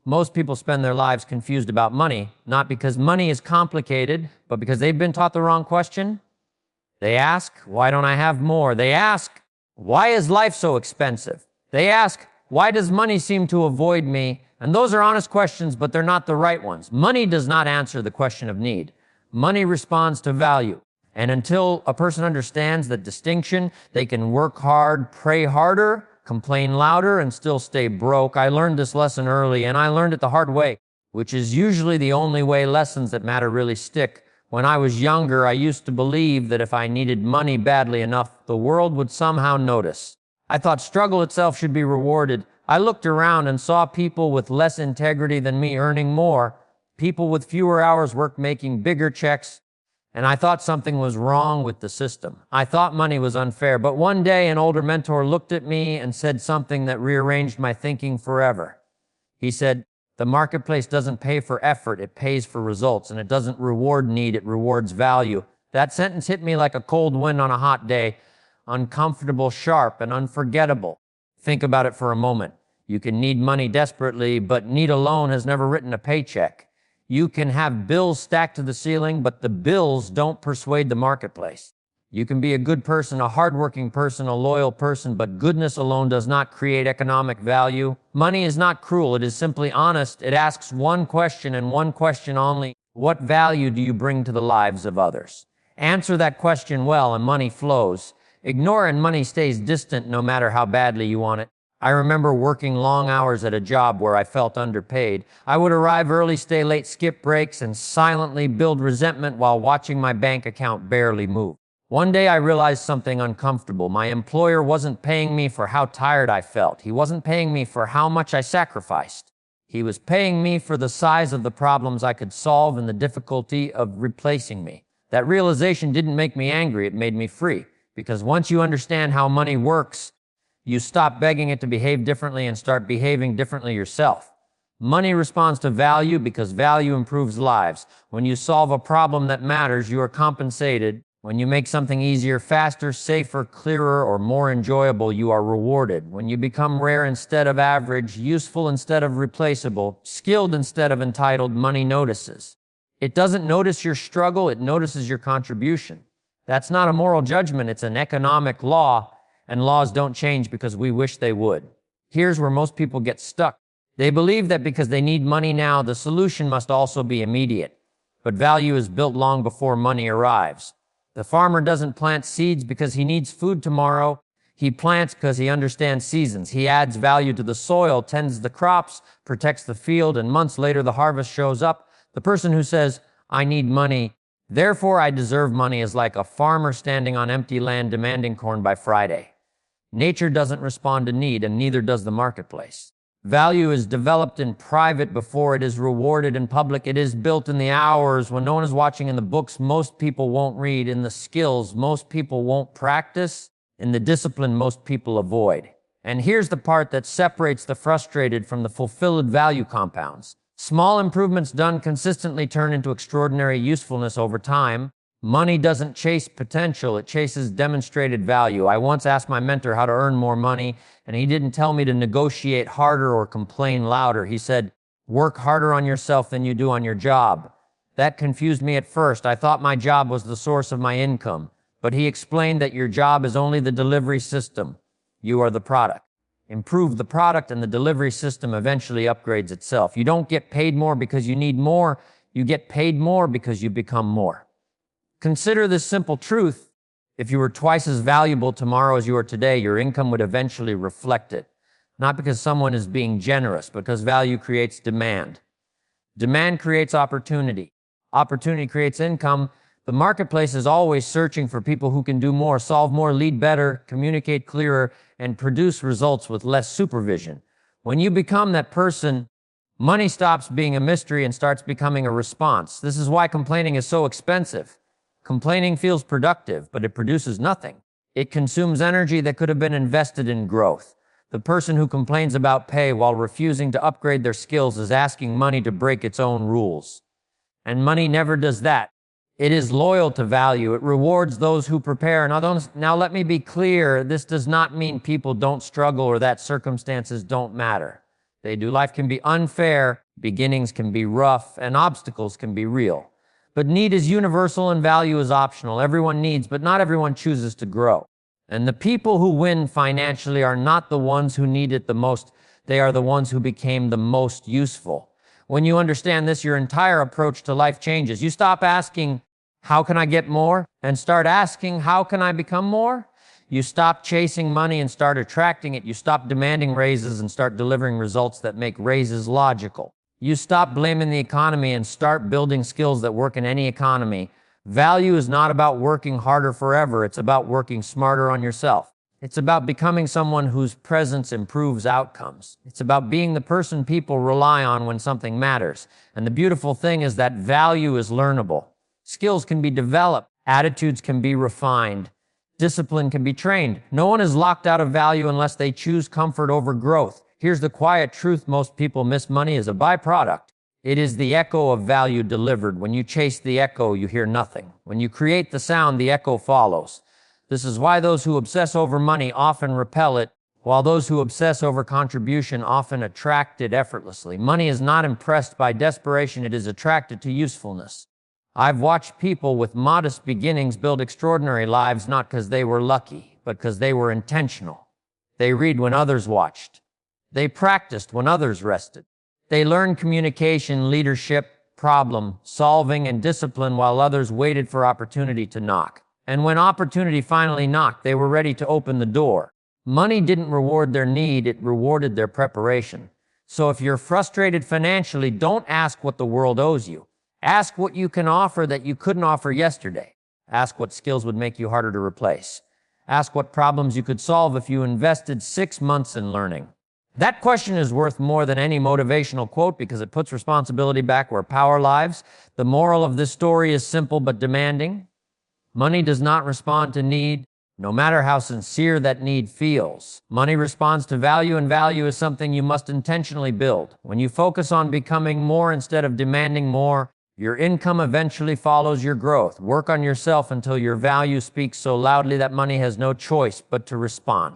Most people spend their lives confused about money, not because money is complicated, but because they've been taught the wrong question. They ask, why don't I have more? They ask, why is life so expensive? They ask, why does money seem to avoid me? And those are honest questions, but they're not the right ones. Money does not answer the question of need. Money responds to value. And until a person understands that distinction, they can work hard, pray harder, complain louder, and still stay broke. I learned this lesson early, and I learned it the hard way, which is usually the only way lessons that matter really stick. When I was younger, I used to believe that if I needed money badly enough, the world would somehow notice. I thought struggle itself should be rewarded. I looked around and saw people with less integrity than me earning more, people with fewer hours work making bigger checks, and I thought something was wrong with the system. I thought money was unfair, but one day an older mentor looked at me and said something that rearranged my thinking forever. He said, the marketplace doesn't pay for effort, it pays for results, and it doesn't reward need, it rewards value. That sentence hit me like a cold wind on a hot day, uncomfortable, sharp, and unforgettable. Think about it for a moment. You can need money desperately, but need alone has never written a paycheck. You can have bills stacked to the ceiling, but the bills don't persuade the marketplace. You can be a good person, a hardworking person, a loyal person, but goodness alone does not create economic value. Money is not cruel, it is simply honest. It asks one question and one question only. What value do you bring to the lives of others? Answer that question well and money flows. Ignore and money stays distant no matter how badly you want it. I remember working long hours at a job where I felt underpaid. I would arrive early, stay late, skip breaks, and silently build resentment while watching my bank account barely move. One day I realized something uncomfortable. My employer wasn't paying me for how tired I felt. He wasn't paying me for how much I sacrificed. He was paying me for the size of the problems I could solve and the difficulty of replacing me. That realization didn't make me angry, it made me free. Because once you understand how money works, you stop begging it to behave differently and start behaving differently yourself. Money responds to value because value improves lives. When you solve a problem that matters, you are compensated. When you make something easier, faster, safer, clearer, or more enjoyable, you are rewarded. When you become rare instead of average, useful instead of replaceable, skilled instead of entitled, money notices. It doesn't notice your struggle, it notices your contribution. That's not a moral judgment, it's an economic law. And laws don't change because we wish they would. Here's where most people get stuck. They believe that because they need money now, the solution must also be immediate. But value is built long before money arrives. The farmer doesn't plant seeds because he needs food tomorrow. He plants because he understands seasons. He adds value to the soil, tends the crops, protects the field, and months later the harvest shows up. The person who says, I need money, therefore I deserve money, is like a farmer standing on empty land demanding corn by Friday. Nature doesn't respond to need, and neither does the marketplace. Value is developed in private before it is rewarded in public. It is built in the hours when no one is watching, in the books most people won't read, in the skills most people won't practice, in the discipline most people avoid. And here's the part that separates the frustrated from the fulfilled value compounds. Small improvements done consistently turn into extraordinary usefulness over time. Money doesn't chase potential, it chases demonstrated value. I once asked my mentor how to earn more money, and he didn't tell me to negotiate harder or complain louder. He said, work harder on yourself than you do on your job. That confused me at first. I thought my job was the source of my income. But he explained that your job is only the delivery system. You are the product. Improve the product and the delivery system eventually upgrades itself. You don't get paid more because you need more. You get paid more because you become more. Consider this simple truth. If you were twice as valuable tomorrow as you are today, your income would eventually reflect it. Not because someone is being generous, but because value creates demand. Demand creates opportunity. Opportunity creates income. The marketplace is always searching for people who can do more, solve more, lead better, communicate clearer, and produce results with less supervision. When you become that person, money stops being a mystery and starts becoming a response. This is why complaining is so expensive. Complaining feels productive, but it produces nothing. It consumes energy that could have been invested in growth. The person who complains about pay while refusing to upgrade their skills is asking money to break its own rules. And money never does that. It is loyal to value. It rewards those who prepare. Now let me be clear, this does not mean people don't struggle or that circumstances don't matter. They do. Life can be unfair, beginnings can be rough, and obstacles can be real. But need is universal and value is optional. Everyone needs, but not everyone chooses to grow. And the people who win financially are not the ones who need it the most. They are the ones who became the most useful. When you understand this, your entire approach to life changes. You stop asking, how can I get more? And start asking, how can I become more? You stop chasing money and start attracting it. You stop demanding raises and start delivering results that make raises logical. You stop blaming the economy and start building skills that work in any economy. Value is not about working harder forever. It's about working smarter on yourself. It's about becoming someone whose presence improves outcomes. It's about being the person people rely on when something matters. And the beautiful thing is that value is learnable. Skills can be developed. Attitudes can be refined. Discipline can be trained. No one is locked out of value unless they choose comfort over growth. Here's the quiet truth: most people miss money as a byproduct. It is the echo of value delivered. When you chase the echo, you hear nothing. When you create the sound, the echo follows. This is why those who obsess over money often repel it, while those who obsess over contribution often attract it effortlessly. Money is not impressed by desperation, it is attracted to usefulness. I've watched people with modest beginnings build extraordinary lives, not because they were lucky, but because they were intentional. They read when others watched. They practiced when others rested. They learned communication, leadership, problem solving, and discipline while others waited for opportunity to knock. And when opportunity finally knocked, they were ready to open the door. Money didn't reward their need, it rewarded their preparation. So if you're frustrated financially, don't ask what the world owes you. Ask what you can offer that you couldn't offer yesterday. Ask what skills would make you harder to replace. Ask what problems you could solve if you invested 6 months in learning. That question is worth more than any motivational quote because it puts responsibility back where power lies. The moral of this story is simple but demanding. Money does not respond to need, no matter how sincere that need feels. Money responds to value, and value is something you must intentionally build. When you focus on becoming more instead of demanding more, your income eventually follows your growth. Work on yourself until your value speaks so loudly that money has no choice but to respond.